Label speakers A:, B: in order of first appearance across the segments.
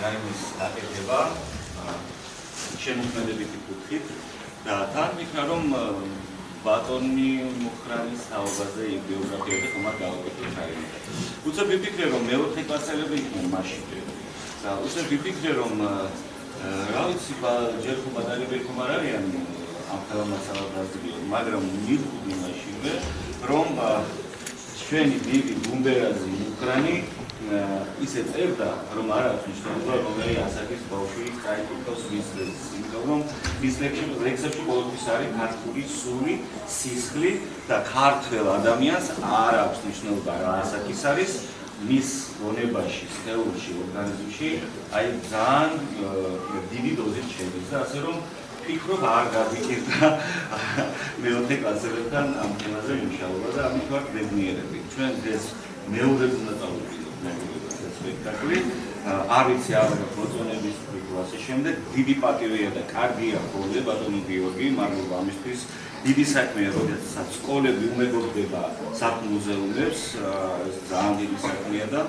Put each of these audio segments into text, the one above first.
A: რაიმის აკეთება შემოქმედებითი კუთხით და თან მითხრა რომ ბატონი მუხრანის თაობაზე ბიოგრაფია და ხომ არ გავაკეთოთ რაიმე. უცებ ვიფიქრე რომ მეოთხე კლასელები იყვნენ მაშინ. და უცებ ვიფიქრე რომ რა ვიცი ჯერ ხომ ადამიანები ხომ არ არიან ამ ხელმასალად გაზრდილო, მაგრამ მივხვდი მაშინვე რომ ჩვენი დიდი გუმბერაზი მუხრანი ისე წერდა რომ არ აქვს მნიშვნელობა რომელი ასაკის ბავშვი წაიკითხავს მის იმიტომ რომ მის ლექსებში ყოველთვის არის ქართული სული, სისხლი და ქართველ ადამიანს არ აქვს მნიშვნელობა რა ასაკის არის მის გონებაში, სხეულში, ორგანიზმში აი ძალიან დიდი დოზით შედის და ასე რომ ვფიქრობ არ გავიკეთდა მეოთხე კლასელებთან ამ თემაზე მუშაობა და ამით ვარ ბედნიერები. ჩვენ ეს მეორედ უნდა წავიდეთ სპექტაკლი. არ ვიცი არ მოწონების კლასის შემდეგ დიდი პატივია და კარგია ხოლმე ბატონი გიორგი, მადლობა ამისთვის. დიდი საქმეა, როდესაც სკოლები უმეგობრდება საპმუზეუმებს, ძალიან დიდი საქმეა და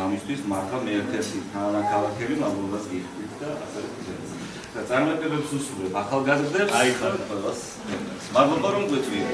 A: ამისთვის მართლა მე ერთ-ერთი თანაქალაქელი მადლობას გიხდით და ასე ვქცევთ. და წარმატებებს უსურვებ ახალგაზრდებს. აი ხარ ყველას. მადლობა რომ გვეწვიეთ.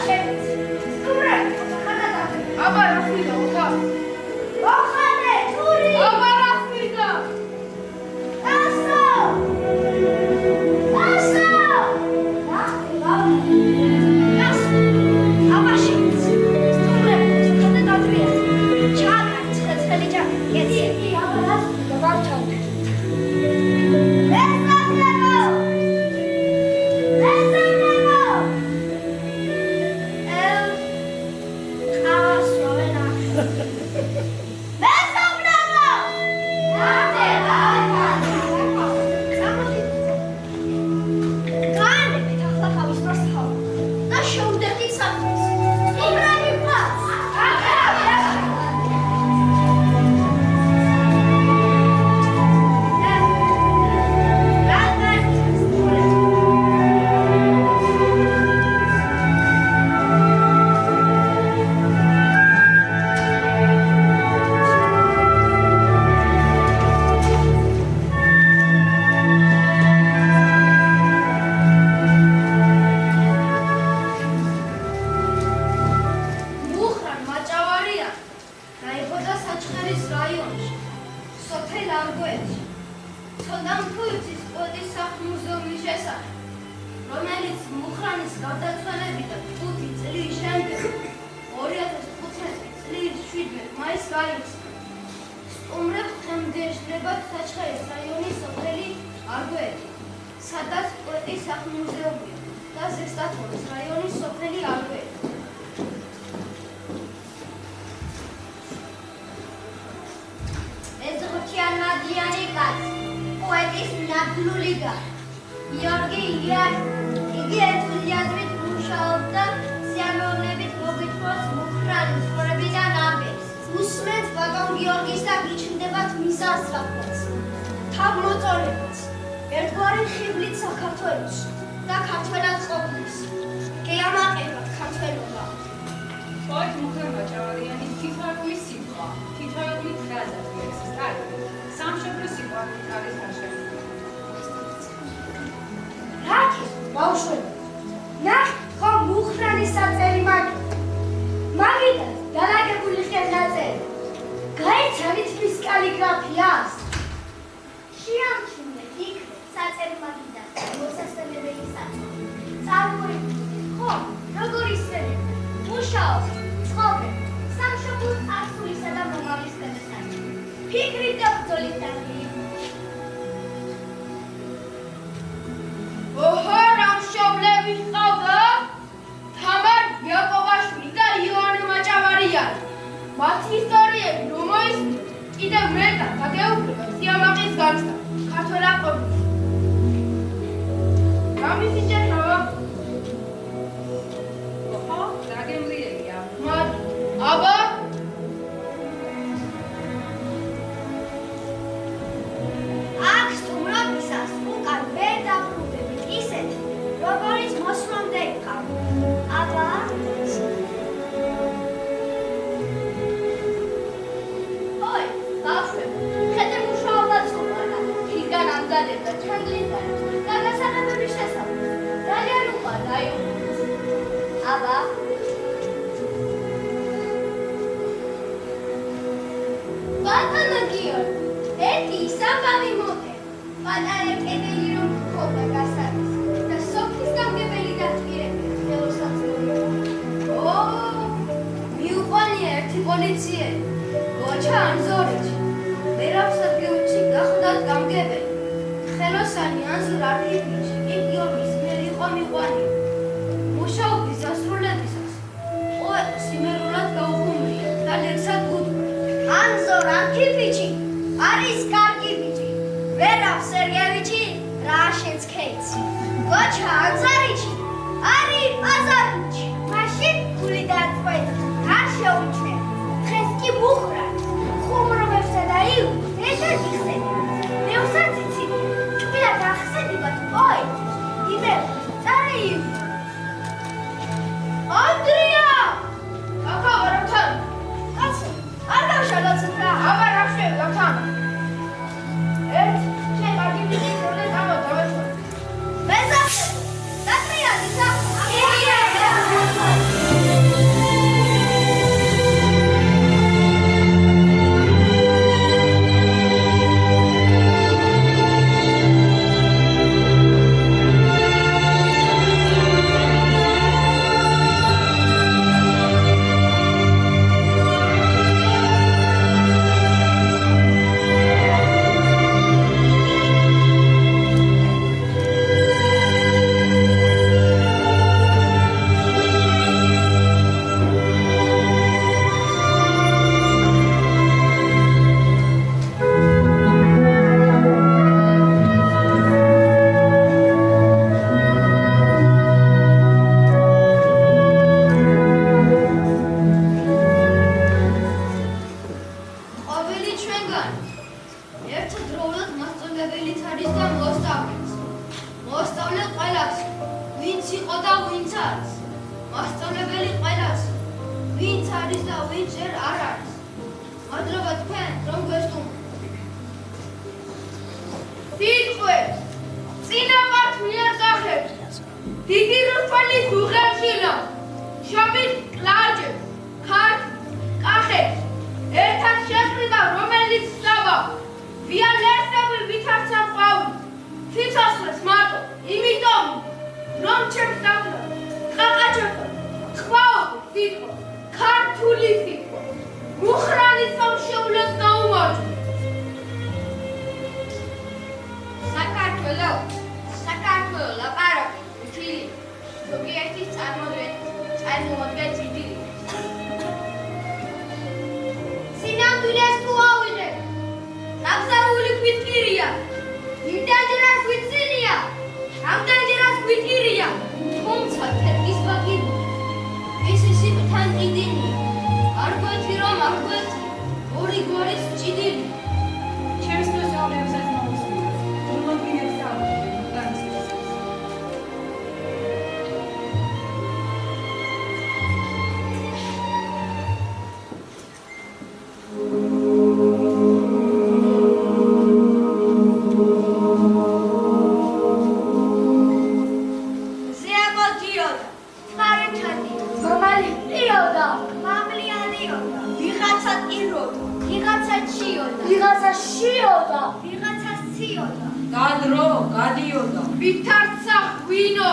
B: Bezapte! Zatrījāties! არის და ვინც ჯერ არ არის. მადლობა თქვენ, რომ გვესტუმრეთ. სიტყვე წინა მათ მიერ გახევთ. დიდი რუსეთის უღელშილა, შობის კლაჯე, ქართლ, კახეთ, ერთად შეყრება, რომელიც საბა, ვიალერსები ვითარცა ყვავი, ციცოცხლეს მარტო, იმიტომ, რომ ჩემს დაბლა, ყაყაჩეფა, ყვაობი სიტყვა, ქართული სიტყვა, მუხრანი სამშეულოს გაუმარჯვა. საქართველო ლაპარაკი, მთილი, ზოგიერთის წარმოადგენს ძიძილი. სინამდვილეს თუ ავიღებ, გაბზარული გვიტკირია, იმდენჯერაც გვიცინია, ამდენჯერაც გვიტკირია, თუმცა თერგის ბაგიბო, ისი სიკვთან ყიდინია, არ გვეთი რომ არ გვეთი, ორი გვარის ჭიდილი.
C: ჩემს მოსწავლეებსაც მოусმინეთ, მოგვიგებს საუბარი.
B: ვითარცა ღვინო,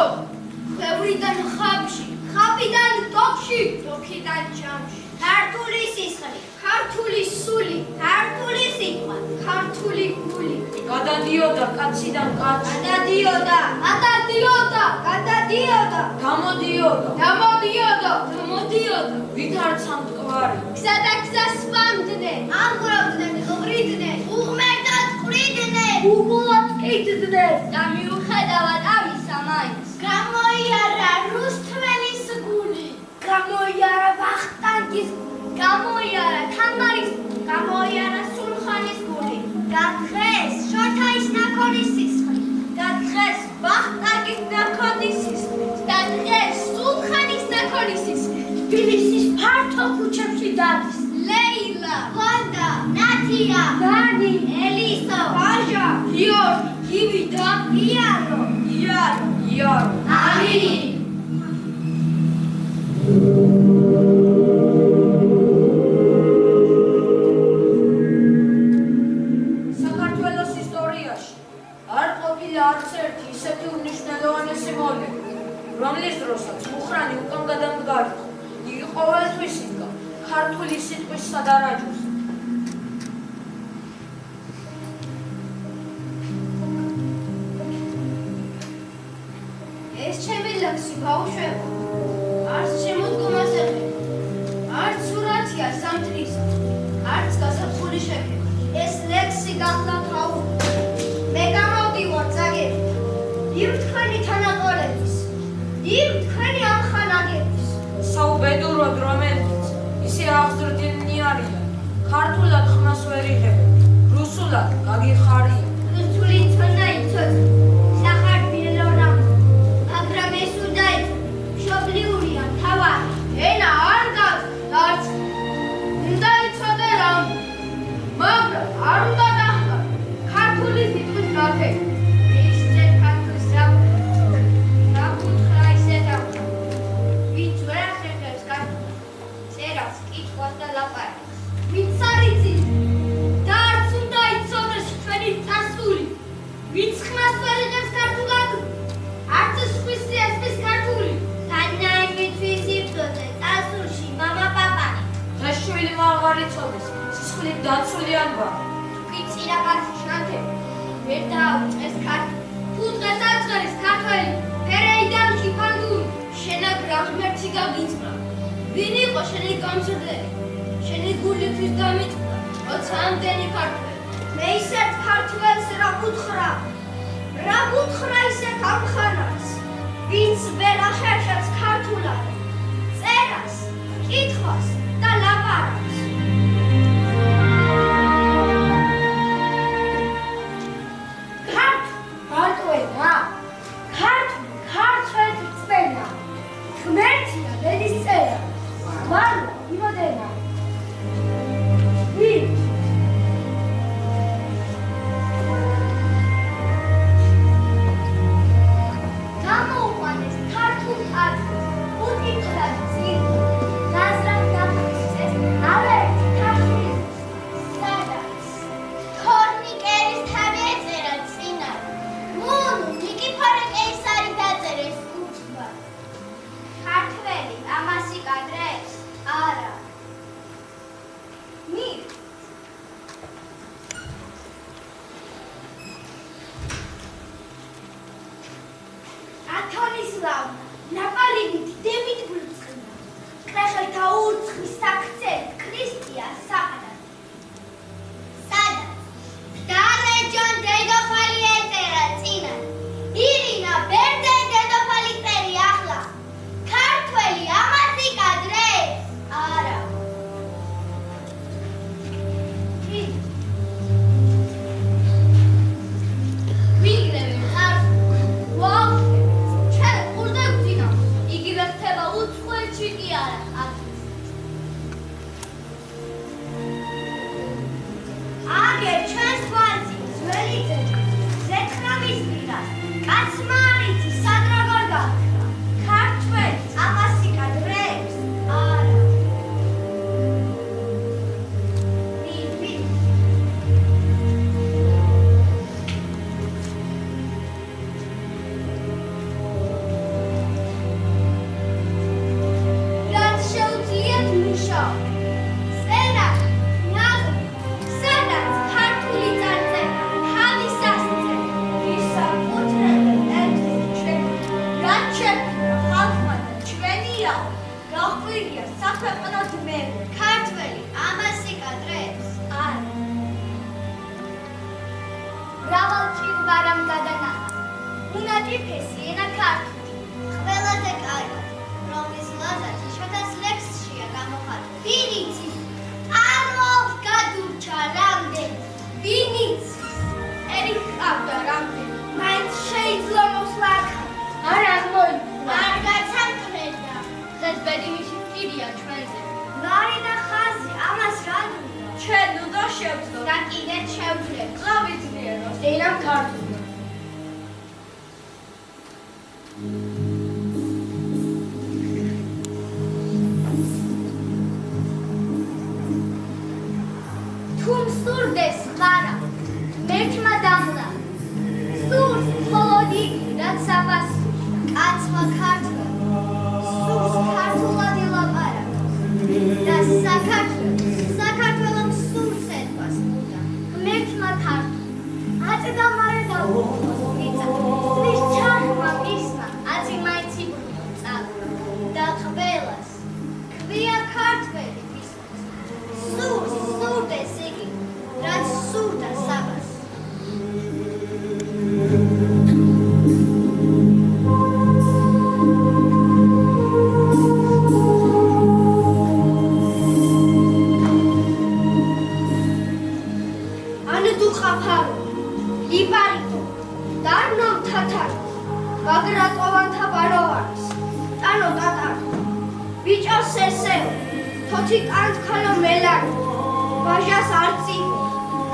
B: ქვევრიდან ხაბში, ხაბიდან ტოქში, ტოქიდან ჯამში. ქართული სისხლი, ქართული სული, ქართული სიტყვა, ქართული გული.
C: გადადიოდა კაციდან კაცი,
B: გადადიოდა,
C: გამოდიოდა,
B: დამოდიოდა.
C: ვითარცა მტკვარი,
B: გზა და გზა სვამდნენ, ამღვრევდნენ, ღვრიდნენ, უღმერთად ყრიდნენ, უგულად ყიდდნენ და მიუხედავად ამისა მაინც გამოიარა რუსთველის გული, გამოიარა ვახტანგის გული, გამოიარა თამარის გული, გამოიარა სულხანის გული და დღეს შოთაის ნაქონის სისხლი და დღეს ვახტანგის ნაქონის სისხლი და დღეს სულხანის ნაქონის სისხლი თბილისის ფართო ქუჩებში დადის. ლეილა, ფანდა, ნათია, ნანი, ელისა, ვაჟა, გიორგი, გივი და იარო. ამინი.
C: საქართველოს ისტორიაში არ ყოფილა არც ერთი ისეთი უმნიშვნელოვანესი მომენტი, რომლის დროსაც მუხრანი უკან გადამდგარი იგი ყოველთვის იდგა ქართული სიტყვის სადარაჯოს.
B: ეს ჩემი ლექსი ბავშვებო, არც შემოდგომას ეხება, არც სურათია სამთრისა, არც გასაფხული შექება. ეს ლექსი გახდა თავი. მე გამოვდივარ ძაგებით, იმ თქვენი თანაყოლების, იმ თქვენი ამხანაგების.
C: საუბედუროდ რომელთაც ისე აღზრდილი არიან, ქართულად ხმას ვერ იღებენ, რუსულად გაგიხარია.
B: რუსული თონა იცოცხლე, სახარბიელო რამ, მაგრამ ეს უნდა მშობლიურია თავარი. ენა არ გაძარც, უნდა იცოდე რამ, მაგრამ არ უნდა დახმარ ქართული სიტყვის გაფექ. ისწრებ ქართლის საუბარი, გაკუთხრა ისე დავხარ. ვინც ვერ ახერხებს ქართულად, წერას, კითხვას და ლაპარაკს. ვინც არ იცის და არც უნდა იცოდეს ჩვენი წასული, ვინც ხმას ვერ იღებს ქართულად, არც სხვისი ესმის ქართული. განაიმისთვის იბრძოდნენ წასულში მამა პაპანი.
C: დღეს შვილმა აღარ იცოდეს სისხლით დაცული ანბარი.
B: თუკი წინაპარში შანთები ვერ დააუწყეს ქართული, თუ დღეს აწყერის ქართველი ფერეიდანში ფანდური, შენაგრა ღმერთი გაგიწყდა. ვინ იყო შენი გამზრდელი, შენი გულისთვის დამიწყდა, როცა ამდენი ქართველი. მე ისეთ ქართველს რა გუთხრა ისეთ ამხანას, ვინც ვერ ახერხებს ქართულად, წერას, კითხვას და ლაპარაკს. ქართული ქართველი რწმენა, ღმერთია მედის წერა, ვარ იმოდენა ვინ გამოუყვანეს ქართულ ხალხს უტიტულად წინ გაზრამ დაფიქრეს არაერთი ქართული სადაც თორნიკერის თავი ეწერა წინა მუნ ნიკიფორე კეისარი დაწერეს უცბად ქართველი ამას იკადრებს არა მი ათონისლავ ნაპალივით დემით ბრწყნა კრახელთა ურცხვის საქცევით ქრისტია საყდად სადაც დარეჯონ დედოფალი ეწერა წინა ირინა ბერძენ დედოფალი წერი ახლა ქართველი ამას იკადრებს არა ვიგრები ხარ ვაუ ჩვენ ყურდებ ძინა იგივე ხდება უცხოეთში კი არა აგერ ჩვენს გვარში ძველი ძეგლი ზეთხრამის პირას კაცმა არიცი სად როგორ გაქრა ქართველი ამას იკადრებს არა რაც შეუძლიათ მუშაობა წერა ნაღმი სადაც ქართული წარწერა თავის ასწრებს ისაკუთრებენ ერთის ჩვენ რაც შექმნა ხალხმა და ჩვენია გაყვირია საქვეყნო ძმები ქართველი ამას იკადრებს არა მრავალჭირვარამ გადანახა უნადი ფესი ენა ქართული ყველაზე კარგად რომლის ლაზარს შოთას ლექსშია გამოხატული ვინ იცის ამով გადურჩა რამდენი ვინ იცის ერი ჰყავდა რამდენი მაინც შეიძლება მოსვლა არ აღმოიდგინა არ გაცანტრედა დღეს ბედი მისი პირია ჩვენზე ლარი და ხაზი ამას რა დუდა ჩვენ უნდა შევძლოთ და კიდეც შევძლებთ ყავიძლიენოს დეინამ ქართული თუმ სურდეს ხარა მერთმა დამლა სურს მხოლოდ იგი რაც საფასურია კაცმა ქართველი სურს ქართულად ილაპარაკა და საქართველომ სურს ეთქვას უნდა მერთმა ქართველი აწედა მარე დაუყოს სვის ჩარხმა მისმა აწი მაინც იბრუნო წავა და ყველას ქვია ქართველი ვისაც სურდეს იგი რაც სურდა საბას ანედუ ხაფარო ლიბარიტო დარნომ თათარი ბაგრატოვანთა ბაროვარის ტანო ტატარი ბიჭოს ესეო თოთი კანთქანო მელარი ბაჟას არწიფო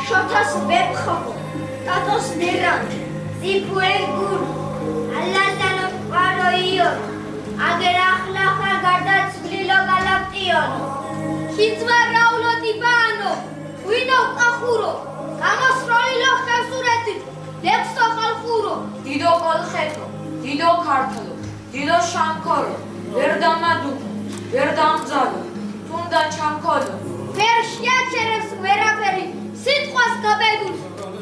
B: შოთას ვეფხობო ტატოს ნერანთ წიფუენ გურ ალაზანო პაროიონ აგერ ახლა გარდაცვლილო გალაპტიონო ხიძვა რაულო ტიბანო ვინო ყახურო გამოსროლილო ხევსურეთით ლექსო ხალხურო
C: დიდო ყოლხეთო დიდო ქართლო დიდო შამქორო ვერ დამადუკო ვერ დამძალო თუნდა ჩამქოლო
B: ვერ შეაჩერებს ვერაფერი სიტყვას გაბედულს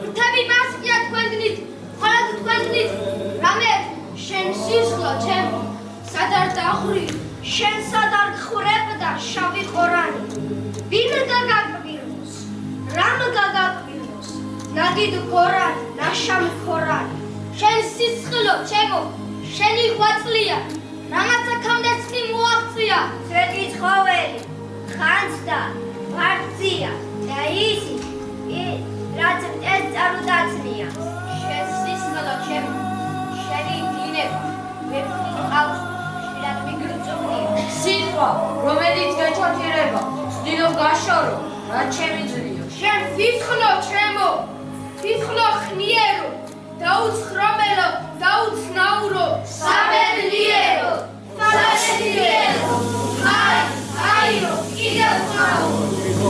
B: რთები მასკია თქვენდნით მხოლოდ თქვენდნით რამე შენ სისხლო ჩემო სად არ დახვრი შენ სად არ გხვრებდა შავი ყორანი ვინ გაგაკვირვოს რამ გაგაკვირვოს ნაგიდ ქორანი ნაშამი ქორანი შენ სისხლო ჩემო შენი ღვაწლია რამაც აქამდეც კი მოაღწია ცვეტი ცხოველი ხანძდა ვარძია და ისი რაც მტეს წარუდაცნია შენ სისხლო ჩემო შენი დინება ვეფხვი ყავს შვილად მიგრწუნია
C: სიტყვა სხვა, რომელიც გეჩოთირება, ვცდილობ გაშორო, რაც შემიძლია.
B: შენ თითქნო ჩემო, თითქნო ხნიერო, დაუცხრომელო, დაუცნაურო, სამედლიერო, სამედლიერო, აიო, კიდევ ხმაო,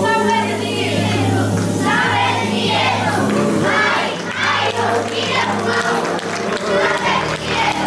B: სამედლიერო, სამედლიერო, აიო, კიდევ ხმაო, სამედლიერო,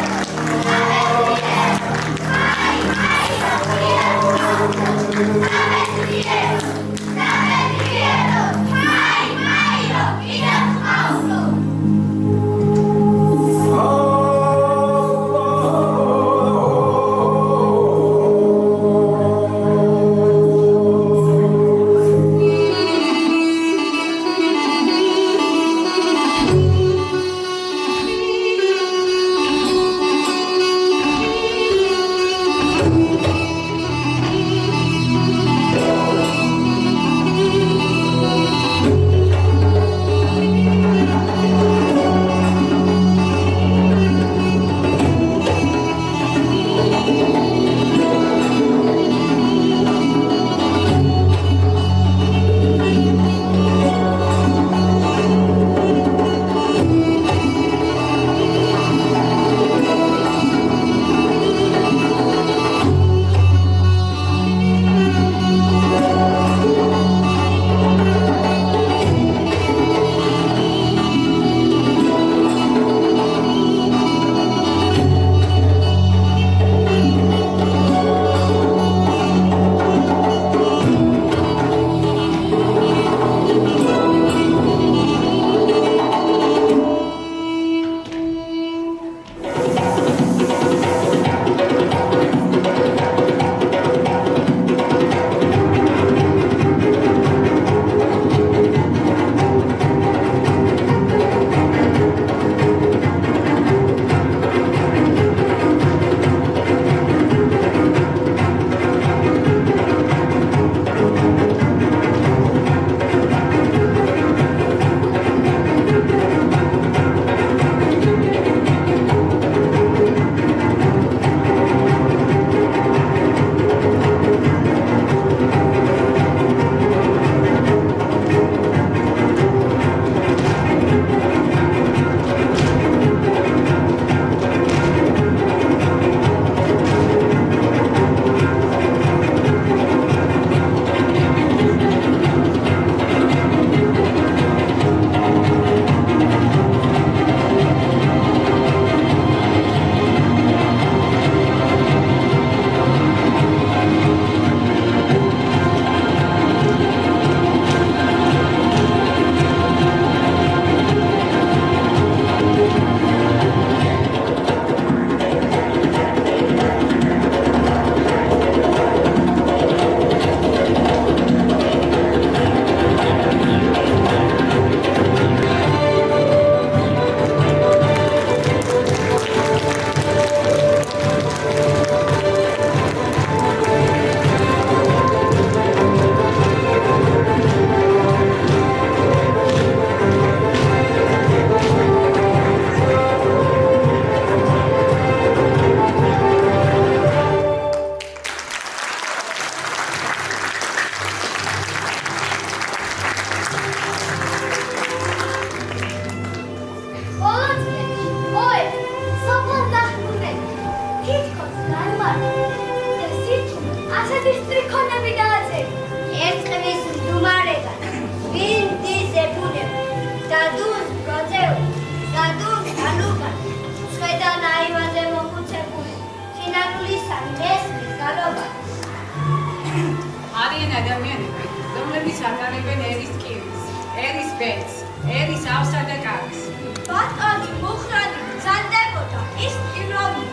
C: არიან ადამიანები, რომლებიც ატარებენ ერის კიბის, ერის ბედს, ერის ავსა და კარგს.
B: ბატონი მუხრანი ბრძანდებოდა ის პიროვნი,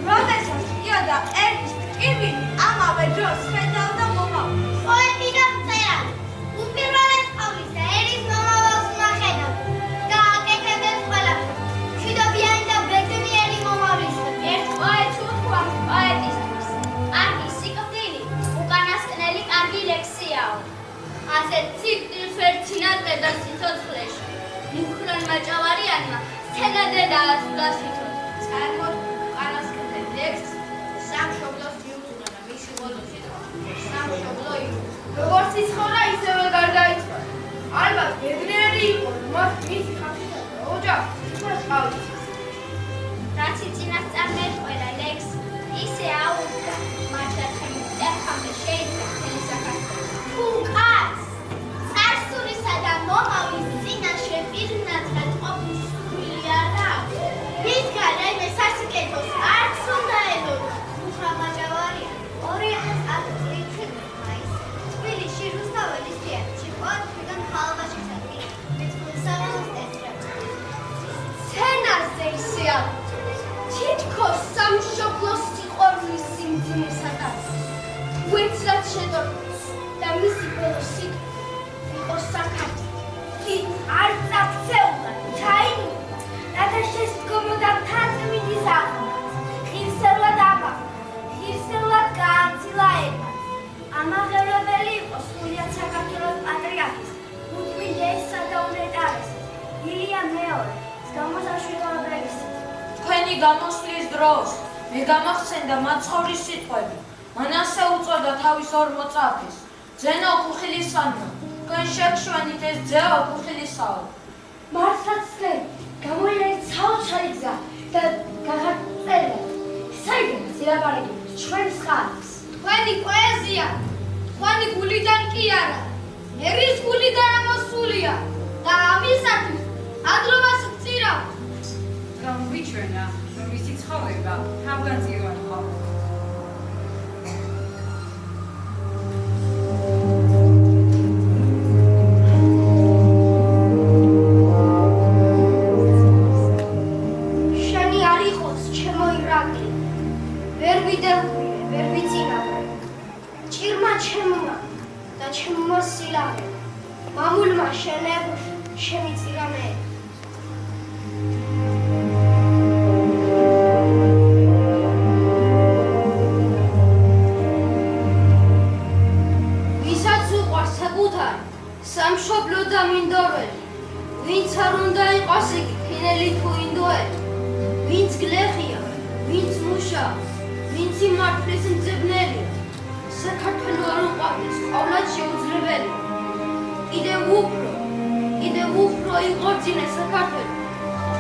B: რომელსაც იოდა ერის კიბი ამავე დროს ხედავდა მომავალს. პოეტი და მწერალი უპირველეს ყოვლისა ერის მომავალს უნახენავდა და აკეთებდნენ ყველაფერს. მშვიდობიანი და ბედნიერი მომავლისთვის ერთ პოეტს უთქვამს პოეტისთვის. კარგი სიკვდილი უკანასკნელი კარგი ლექსიაო. ასეთ სიკვდილს ვერ ჩინაწყებდა სიცოცხლეში. მუხრანმა ჭავარიანმა სცენაზე დაასრულა სიცოცხლე. წარმოთქვამს უკანასკნელ ლექსს სამშობლოს მიუძღვნა და მისი ბოლოს ყავით. რაც წინასწარმეტყველა ლექს ისე აუდგა, მართლა წერხამდე შეიძლება მთელი საქართველო. თუ კაცს წარსულისა და მომავლის წინაშე პირნათლად ყოფნის სურვილი არ აქვს, მისგან რაიმე სასიკეთოს არც უნდა ელოდა. მუხრა ჯავარია 2010 წლის მაისში თბილისში რუსთაველის თეატრში ყოველდღიდან ხალხაში ხსნა სცენაზე ისეა თითქოს სამშობლოს სიყვარულის სიმძიმესადაც ვეცად შედორბოს და მისი ბოლო სიტყვა იყო საქართველო. კი არ წაქცეულა ჩაინულა რათა შესდგომოდა თაწმინდის აღმაც ღირსეულად აბა ღირსეულად გააცილა ერთად. ამაღელებელი იყო სრულიად საქართველოს პატრიარქის მუდმიესა და უნეტარესა ილია მეორე გამოსაშვილობების.
C: თქვენი გამოსვლის დროს მე გამახსენდა მაცხოვრის სიტყვები. მან ასე უწოდა თავის ორ მოწაფეს. ძენო ხუხილისანო, თქვენ შეგშვენით ეს ძეო ხუხილისაო.
B: მართლაც წლები გამოიარეთ საოცარი გზა და გაღწევა საიდანაც ილაპარაკებთ ჩვენს ხალხს. თქვენი პოეზია თქვენი გულიდან კი არა, ერის გულიდან ამოსულია და ამისათვის ადრობას ვწირავთ.
D: გამგვიჩვენა, რომ მისი ცხოვრება თავგანწირვანი ყოფილა.
B: შენი არ იყოს ჩემო ირაკლი, ვერ ვიდევხვიე, ვერ ვიცინავე. ჭირმა ჩემმა და ჩემმა სილავე, მამულმა შენებ შემიწირა მე. ვისაც უყვარს საკუთარი სამშობლო და მინდორელი, ვინც არ უნდა იყოს იგი ფინელი თუ ინდოელი, ვინც გლეხია, ვინც მუშაობს, ვინც იმართლის მძებნელია, საქართველო არ უყვარდეს ყოვლად შეუძლებელი. კიდევ უფრო იყორწინე საქართველო,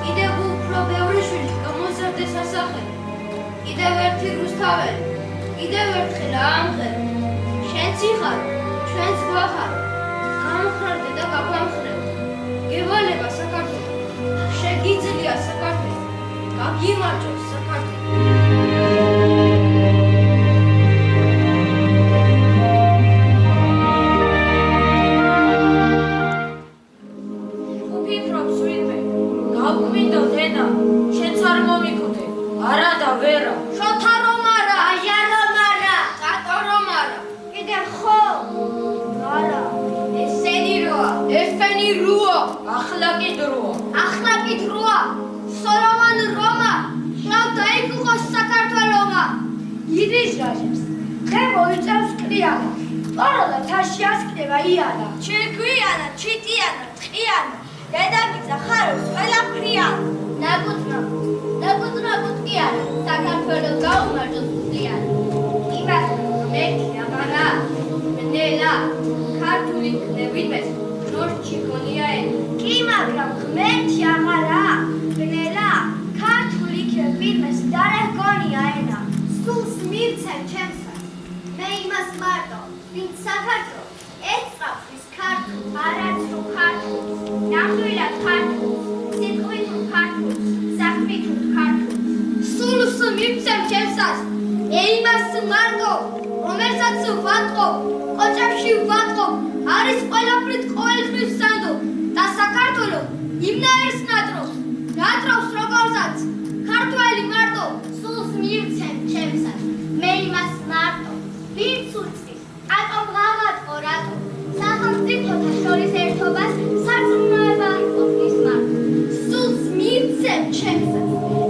B: კიდევ უფრო ბევრი შვილი გამოზარდეს ასახელი, კიდევ ერთი რუსთაველი, კიდევ ერთხელ აამყერო, შენც იხარ, ჩვენც გვახარო, გამხრარდე და გაგვამხრევ, გევალება საქართველო, შეგიძლია საქართველო, გაგიმარჯოს საქართველო. ახლაკით როა, სოლომონ რომა, შავ დაიგუხოს საქართველომა. ირიშ ჟაჟებს, ხე მოიწევს კრიალა, პაროლა თაში ასკდება იალა. ჩირგვიანა, ჩიტიანა, ტყიანა, დედამიწა ხარობს ყველაფრიანა. ნაკუწნაკუწ კი არა, საქართველოს გაუმარჯოს მუდლიანა. იმას მეკი ამარა, მნელა, ქართული ქნევინმეს, ნორჩი გონია ენა. კი მაგრამ ღმერთი აღარა, ბნელა, ქართული ქებირმეს დარეგონია ენა. სულს მივცემ ჩემსაც, მე იმას მარტო, ვინც საქართველოს ეწავს ქართულს, არაც რო ქართულს, ნახვილად ქართულს, სიტყვით ქართულს, საქმით ქართულს. სულს მივცემ ჩემსაც, მე იმას მარტო, რომელსაც ვატყობ, ყოჭებში ვატყობ, არის ყველაფრით ყოველთვის სანდო და საქართველო იმნაირს ნატრობს როგორცაც ქართველი მარტო. სულს მივცემ ჩემსაც, მე იმას მარტო, ვინც უწვის, ატომ გავატყო რატო, სახელმწიფოთა შორის ერთობას სარწმუნოება არ ყოფნის მარტო. სულს მივცემ ჩემსაც,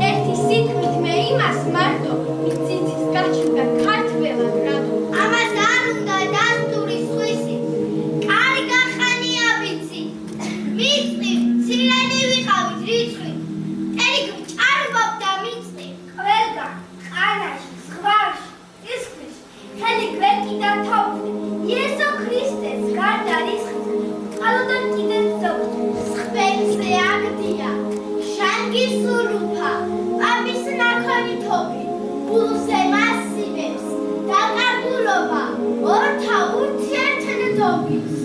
B: ერთი სიტყვით მე იმას მარტო, ვინც იცის გაჩნდა ქართველად რატო. ამას არ უნდა დასტური სხვისი, კარი გახანია ვიცი, მიწი ცილენი ვიყავით რიცხვი, ტელი გჭარბობ და მიწი, ყველგან ყანაში, ზღვაში, ისხვის, ხელი გვეკიდა თავზე, იესო ქრისტეს გარდა რისხის, წყალოდან კიდეც ზოგ, სხვებზე აგდია, შანგის ნობის.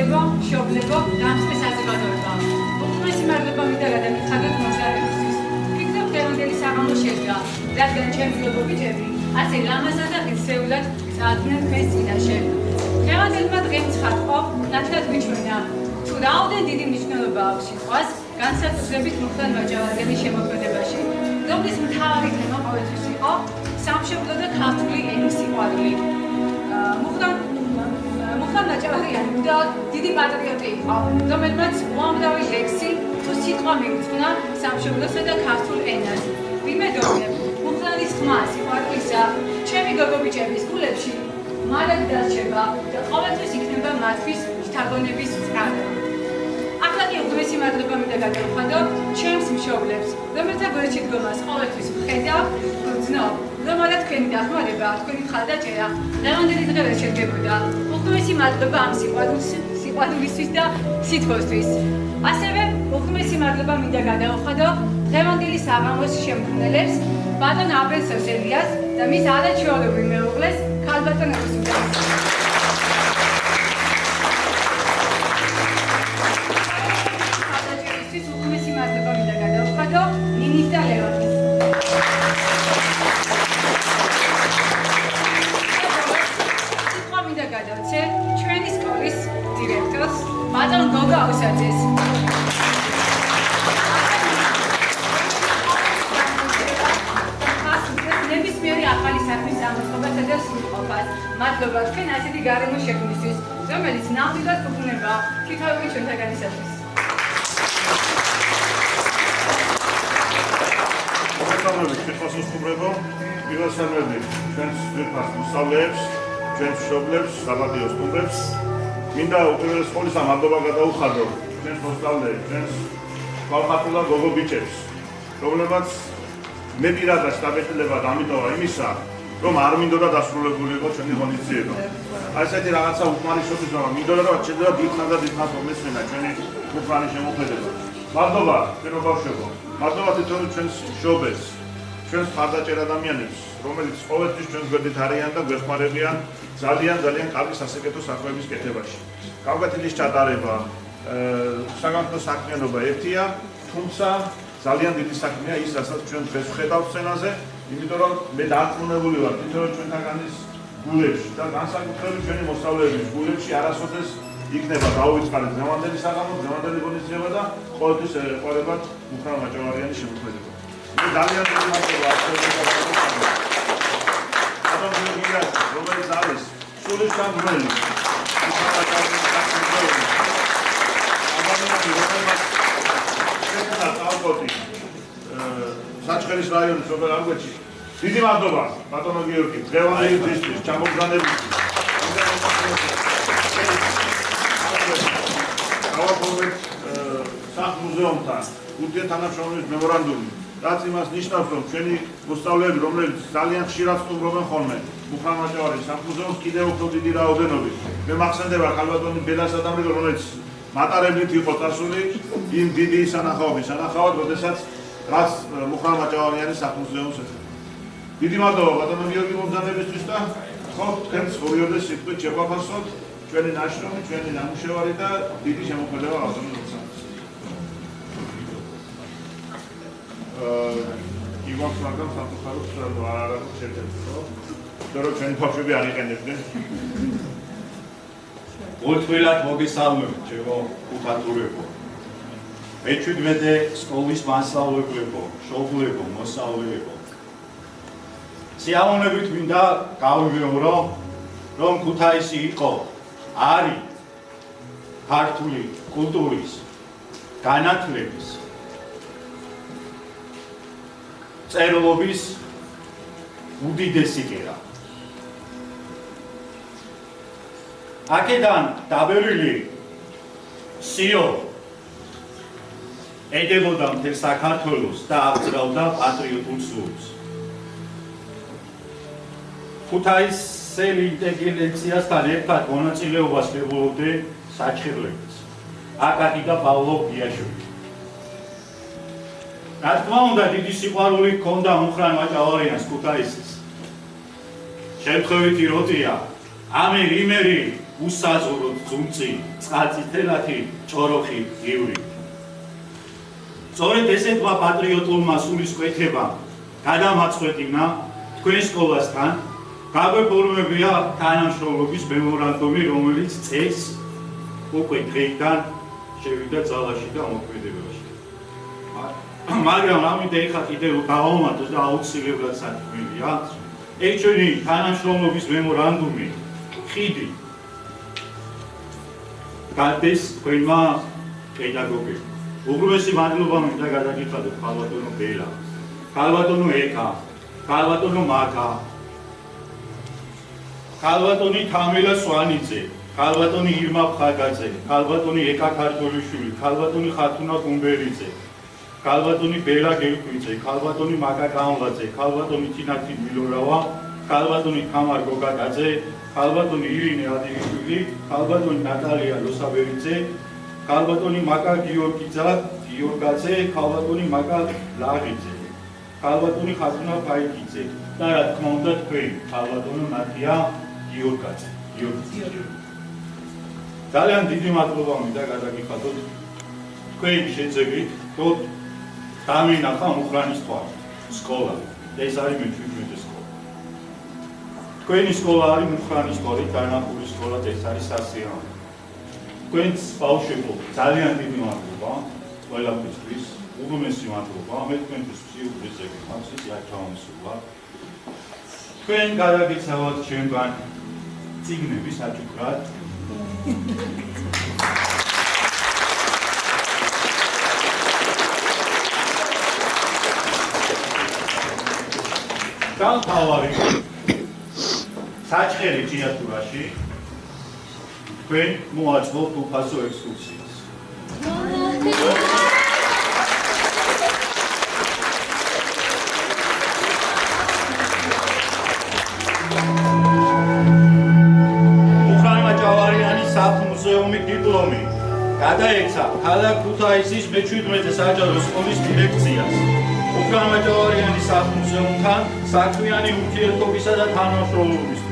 D: მეგობრებო, მშობლებო, დამწყე საზოგადოება. უხმესი მადლობა მინდა გადამიხადოთ მოსწავლეებისთვის. ვფიქრობ, დღევანდელი საღამო შედგა, რადგან ჩემი მეგობრები ასე ლამაზად და ღირსეულად წაადგნენ დღეს წინაშე. დღევანდელმა დღემ ცხადყო, ნათლად გვიჩვენა, თუ რაოდენ დიდი მნიშვნელობა აქვს სიტყვას, განსაკუთრებით მუხტან ვაჭავარიანის შემოქმედებაში, რომლის მთავარი თემა ყოველთვის იყო სამშობლო და ქართული ენის სიყვარული. მუხტან ვაჭავარიანი უდავოდ დიდი პატრიოტი იყო, რომელმაც უამრავი ლექსი თუ სიტყვა მიუძღვნა სამშობლოსა და ქართულ ენას. ვიმედოვნებ, მუხტანის ხმა სიყვარულისა ჩემი გოგობიჭების გულებში მალად დარჩება და ყოველთვის იქნება მათთვის შთაგონების წყარო. ახლა კი უღმესი მადლობა მინდა გადავხადო ჩემს მშობლებს, რომელთა გვერდში დგომას ყოველთვის ვხედავ, ვგრძნობ, რომ არა თქვენი დახმარება, თქვენი მხარდაჭერა დღევანდელი დღე ვერ შედგებოდა. უღმესი მადლობა ამ სიყვარულისთვის და სითბოსთვის. ასევე უღმესი მადლობა მინდა გადავხადო დღევანდელი საღამოს შემქმნელებს, ბატონ აბელსოს ელიას და მის არაჩვეულებრივ მეუღლეს ქალბატონ ოსურას. მხარდაჭერისთვის უღმესი მადლობა მინდა გადავხადო ნინის და ლეონის. სიტყვა მინდა გადავცე ჩვენი სკოლის დირექტორს, ბატონ გოგა ოსაძეს. ნებისმიერი ახალი საქმის ამოწყობასა და სრულყოფას. მადლობა თქვენ ასეთი გარემოს შექმნისთვის, რომელიც ნამდვილად გუგუნება თითოეული ჩვენთაგანისათვის.
E: მოგესალმებით, კითხავს უსტუმრებო, პირველ სანველი ჩვენს ძვირფას მოსწავლეებს, ჩვენს მშობლებს, საბადიო სტუმრებს. მინდა უპირველეს ყოვლისა მადლობა გადაუხადო ჩვენს მოსწავლეებს, ჩვენს ქალხატულ გოგობიჭებს, რომლებმაც მე პირადად შთაბეჭდილებად ამიტოვა იმისა, რომ არ მინდოდა დასრულებული იყო ჩვენი ღონისძიება. აი ესეთი რაღაცა უკმარისობის რომ მინდოდა რომ შეიძლება დიდხანს და დიდხანს მომესმენა ჩვენი მუხტანის შემოქმედება. მადლობა ჩვენო ბავშვებო, მადლობა თვითონ ჩვენს მშობელს, ჩვენს მხარდაჭერ ადამიანებს, რომელიც ყოველთვის ჩვენს გვერდით არიან და გვეხმარებიან ძალიან კარგი სასეკრეტო საქმეების კეთებაში. გავგათილის ჩატარება, საგანმანათლებლო საქმიანობა ერთია, თუმცა ძალიან დიდი საქმეა ის, რასაც ჩვენ დღეს ვხედავთ სცენაზე, იმიტომ რომ მე დარწმუნებული ვარ თვითონ ჩვენთაგანის გულებში და განსაკუთრებით ჩვენი მოსწავლეების გულებში არასოდეს იქნება დაუვიწყარეთ დღევანდელი საღამო, დღევანდელი ღონისძიება და ყოველთვის ეყარებათ მუხტან ვაჭავარიანის შემოქმედება. მე ძალიან დიდი მადლობა რომელიც არის სულის სამგზელი საჩხერის რაიონის სოფელ არგვეთში. დიდი მადლობა ბატონო გიორგი, დღევანდელი დღისთვის, ჩამოგზავნებისთვის. გავაფორმეთ სახლ-მუზეუმთან ურთიერთთანამშრომლობის მემორანდუმი, რაც იმას ნიშნავს, რომ ჩვენი მოსწავლეები, რომლებიც ძალიან ხშირად სტუმრობენ ხოლმე მუხტან ვაჭავარიანის სახლ-მუზეუმს, კიდევ უფრო დიდი რაოდენობით. მე მახსენდება ქალბატონი ბედას ადამრიგო, რომელიც მატარებლით იყო წასული იმ დიდი სანახაობის სანახავად, როდესაც რაც მუხტან ვაჭავარიანის სახლ-მუზეუმს ეძებდა. დიდი მადლობა ბატონო გიორგი მომზადებისთვის და ხო თქვენს ორიოდე სიტყვით შეგვაფასოთ ჩვენი ნაშრომი, ჩვენი ნამუშევარი და დიდი შემოქმედება ბატონო როცა. ივან ფრანგამ სამწუხაროდ არ შეძლებს, ხო? იმიტომ რომ ჩვენი ბავშვები არ იყენებდნენ.
F: უთვილად მოგესალმებით, ჩემო უხატურებო. მე-17 სკოლის მასწავლებლებო, მშობლებო, მოსწავლეებო. სიამოვნებით მინდა გავიმეორო, რომ ქუთაისი იყო, არის ქართული კულტურის, განათლების, წერილობის უდიდესი კერა. აქედან დაბერილი სიო ედებოდა მთელ საქართველოს და აღწრავდა პატრიოტულ სულს. ქუთაისელი ინტელიგენციასთან ერთად მონაწილეობას ვეღურებდნენ საჩხერლებიც, აკაკი და პავლო გიაშვილი. რა თქმა უნდა, დიდი სიყვარული ჰქონდა მუხტან ვაჭავარიანს ქუთაისის. შემთხვევითი როტია, ამერი, იმერი უსაზღვროდ ძუნწი, წყალწითელათი, ჭოროხი, ივრი. სწორედ ესეთმა პატრიოტულმა სულისკვეთებამ გადამაწყვეტინა თქვენ სკოლასთან გაგვეფორმებია თანამშრომლობის მემორანდუმი, რომელიც წელს უკვე დღეიდან შევიდა ძალაში და მოქმედებაში. მაგრამ ამიტომ ეხლა კიდევ დავამატოთ და აუცილებლად საქმეა ეს ჩვენი თანამშრომლობის მემორანდუმი ხიდი გადის თქვენმა პედაგოგებმა. უგრუესი მადლობა მინდა გადაგიხადოთ ქალბატონო ბელა, ქალბატონო ეკა, ქალბატონო მაკა, ქალბატონი თამილა სვანიძე, ქალბატონი ირმა ხაგაძე, ქალბატონი ეკა ქართოლიშვილი, ქალბატონი ხათუნა გუმბერიძე, ქალბატონი ბელა გელქვიძე, ქალბატონი მაკა კამლაძე, ქალბატონი თინათი მილორავა, ქალბატონი თამარ გოგაკაძე, ქალბატონი ირინე ადირიშვილი, ქალბატონი ნატალია ლოსაბერიძე, ქალბატონი მაკა გიორგაძე, ქალბატონი მაკა ლაღიძე, ქალბატონი ხათუნა ფაიკიძე და რა თქმა უნდა თქვენ ქალბატონო ნათია გიორგაძე. ძალიან დიდი მადლობა მინდა გადაგიხადოთ თქვენი შეძებით, რომ დამინახა მუხრანის თვარი სკოლა. ეს არის მე-17 სკოლა. თქვენი სკოლა არის მუხრანის თვარი, დანახული სკოლა და ეს არის სასიამოვნო. თქვენს ბავშვებო, ძალიან დიდი მადლობა ყველაფრისთვის, უღრმესი მადლობა, მე თქვენთვის სიუჟეტზე გიხავს ის აჩვენებსულა. თქვენ გადაგიცავთ ჩემგან წიგნები საჩუქრად. გამთავარი საჩხერი ჭიათურაში თქვენ მოაწყობთ უფასო ექსკურსიას. მუხრანმა ჭავარიანის სახლ-მუზეუმი დიპლომი გადაეცა ქალაქ ქუთაისის მე-17 საჯარო სკოლის დირექციას. მუხრანმა ჭავარიანის სახლ-მუზეუმთან საქმიანი ურთიერთობისა და თანამშრომლობისთვის.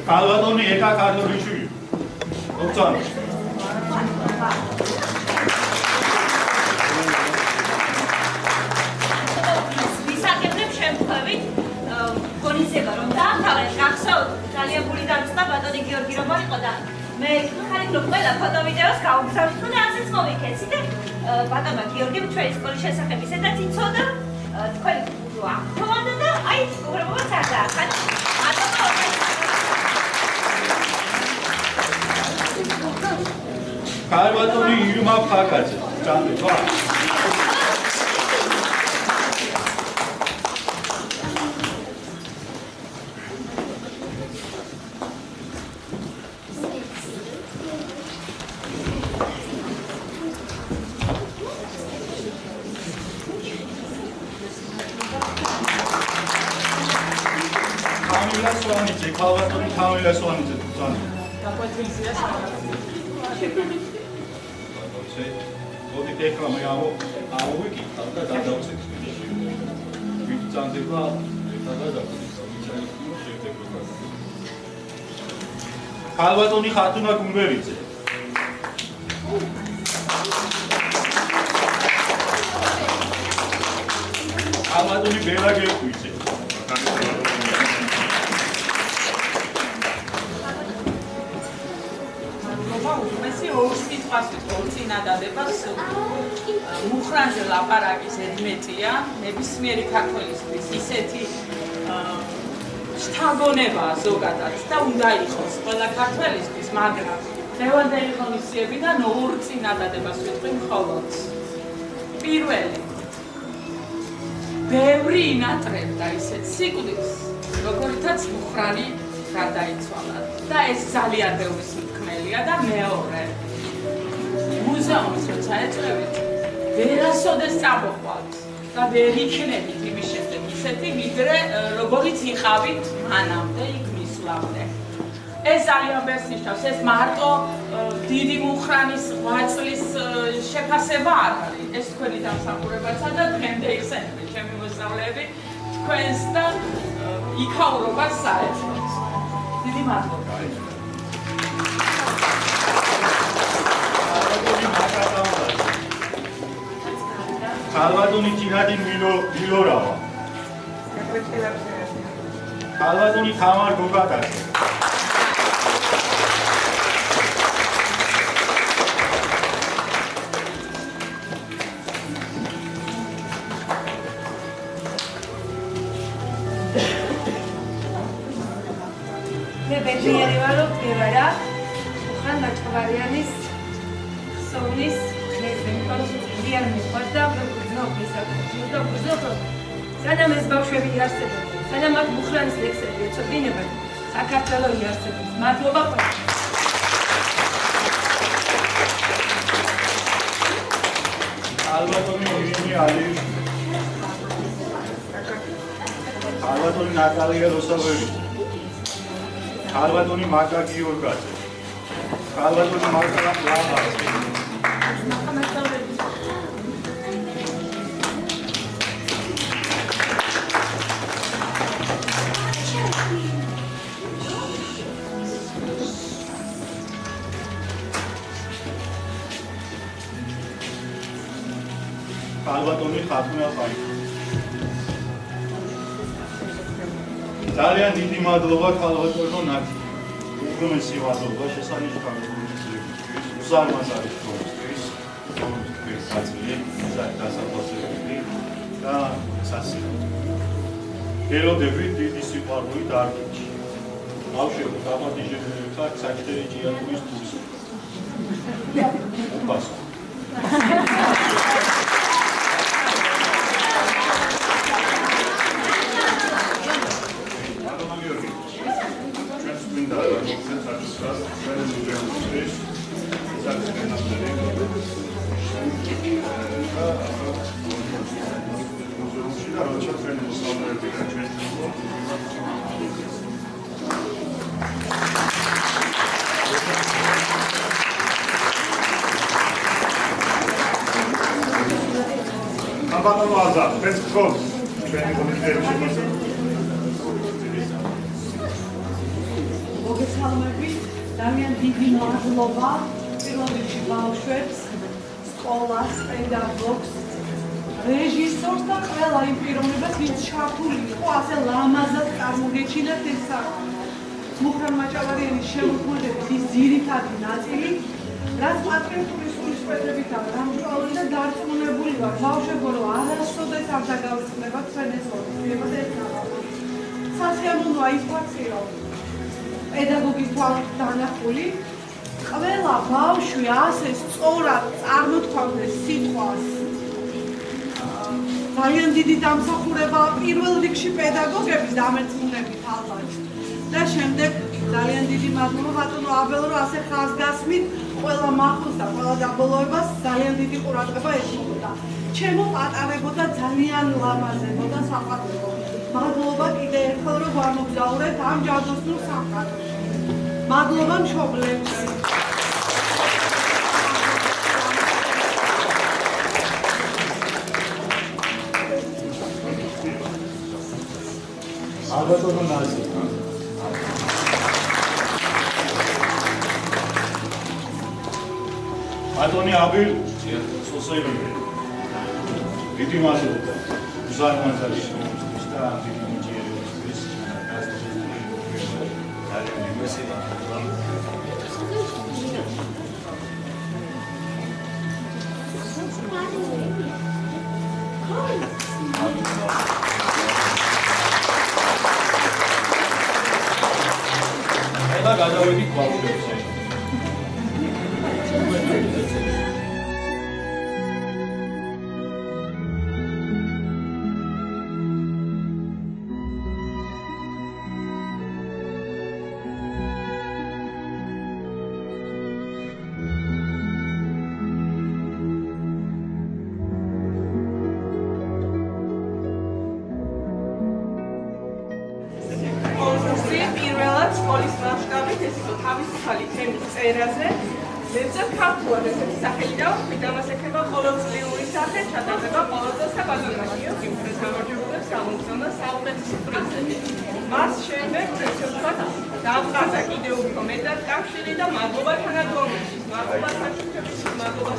F: ქალბატონი ეკა ქართოლიშვილი. ოქცანი.
G: ვისაკეთებ შემთხვევით გონიზება რომ დაამთავრეთ, გახსოვთ ძალიან გული დამწყდა ბატონი გიორგი რომ იყო და მე ხარით რომ ყველა ფოტო-ვიდეოს გავგზავნით და ასეც მოვიქეცი და ბატონმა გიორგიმ ჩვენი სკოლის შესახებ ისედაც იცოდა თქვენი აღთხოვდა და აი უბრალოდ არ დაახადა.
F: ქალბატონი ირმა ხაკაძე, ჭამდება? თამილა სვანიძე, ქალბატონი თამილა სვანიძე, ჭამდება?
D: გაკვეთილზეა
F: მოდი ეხლა მე ავიკითხავ და გადავწერ. ვით წამდება ეხლა და დავწერე შედეგება. ქალბატონი ხათუნა გუმბერიძე. ქალბატონი ბელა გელქვიძე.
H: წინადადებას მუხრანზე ლაპარაკის ედმეტია ნებისმიერი ქართველისთვის ისეთი შთაგონებაა ზოგადად და უნდა იყოს ყველა ქართველისთვის, მაგრამ დღევანდელი ღონისძიებიდან ორ წინადადებას ვიტყვი მხოლოდ. პირველი, ბევრი ინატრებდა ისეთ სიკვდილს, როგორითაც მუხრანი გარდაიცვალა და ეს ძალიან ბევრი სიტკმელია და მეორე მუზეუმის როცა ეწევით, ვერასოდეს წამოყვავთ და ვერ იქნებით იმის შემდეგ ისეთი, ვიდრე როგორიც იყავით მანამდე იქ მისვლამდე. ეს ძალიან ბევრს ნიშნავს, ეს მარტო დიდი მუხრანის ღვაწლის შეფასება არ არის. ეს თქვენი დამსახურებაცა და დღემდე იხსენებენ ჩემი მოსწავლეები თქვენს და იქაურობას საერთოდ. დიდი მადლობა.
F: ქალბატონი ჯინადი მილორავა. ქალბატონი თამარ გოგადაძე.
I: მე ბედნიერი ვარ, რომ დგება ხან მაჭყავარიანის სოვნის ხეზე, იმიტომ რომ ძალიან მიყვარს და ვგრძნობ, სანამ ეს ბავშვები იარსებოდნენ, სანამ მათ მუხრანის ლექსები ეცოდინებათ, საქართველო იარსებობს. მადლობა ყველას.
F: ქალბატონი ირინე ალიევიჩი. ქალბატონი ნატალია როსაველი. ქალბატონი მარკა გიორგაძე. ქალბატონი მარკა ლაღაძე. ქალბატონი ხატუნა ფაი. ძალიან დიდი მადლობა ქალბატონო ნათი. უგრმესი მადლობა შესანიშნავებისთვის, უზარმაზარი თქვენთვის, თქვენთვის გაწმილი, დასაფასებელი და სასიამოვნო. გელოდებით დიდი სიყვარული დარგში. ბავშვებო, დამატიჟებები ხართ საჭირო ჭიათურის კურსი. უპასო.
E: Ambano Aza, let's go.
I: მოგესალმებით, ძალიან დიდი მადლობა პირველ რიგში ბავშვებს, სკოლას, პედაგოგს, რეჟისორს და ყველა იმ პიროვნებას, ვინც ჩართული იყო ასე ლამაზად წარმოგეჩინათ ეს მუხრან მაჭავარიანის შემოქმედების ის ძირითადი ნაწილი, რაც პატრიოტული სულისკვეთებითა დამწვავი და დარწმუნებული ვარ, ბავშვებო, რომ არასოდეს არ დაგავიწყდება თქვენ ეს ორგანიზება და ეს ნაბავშვი. სასიამოვნოა ის ფაქტი, რომ პედაგოგის თვალით დანახული, ყველა ბავშვი ასე სწორად წარმოთქვამდეს სიტყვას. ძალიან დიდი დამსახურება პირველ რიგში პედაგოგების დამერწმუნებით ალბათ. და შემდეგ ძალიან დიდი მადლობა ბატონო აბელ, რომ ასე ხაზგასმით ყველა მახლოს და ყველა დაბოლოებას ძალიან დიდი ყურადღება ეშინოდა. ჩემო პატარებოდა ძალიან ლამაზებოდა საყვარლებო. მადლობა კიდევ ერთხელ, რომ გვამოგზაურეთ ამ ჯადოსნურ სამყაროში. მადლობა მშობლებს.
F: ალბათო ნაზი. ბატონი აბილ სოსოები. დიდი მადლობა. უზარმაზარი შემოწმის და დიდი ნიჭიერებისთვის. ძალიან მოგესალმებით. ეხლა გადავედით ბავშვებზე.
J: რაც სკოლის მასშტაბით, ეს იყო თავისუფალი თემის წერაზე. მეძა ქართულად ესეთი სახელი დავხვით, ამას ეხება ყოველწლიური სახე, ჩატარდება ყოველწელს და ბატონმაშიო სიმღერის გამარჯვებულებს გამოგზავნა საუკეთესო პრიზები. მას შემდეგ ესე ვთქვათ, დავყარდა კიდევ უფრო მეტად კავშირი და მადლობა თანადგომისთვის, მადლობა საჩუქრებისთვის, მადლობა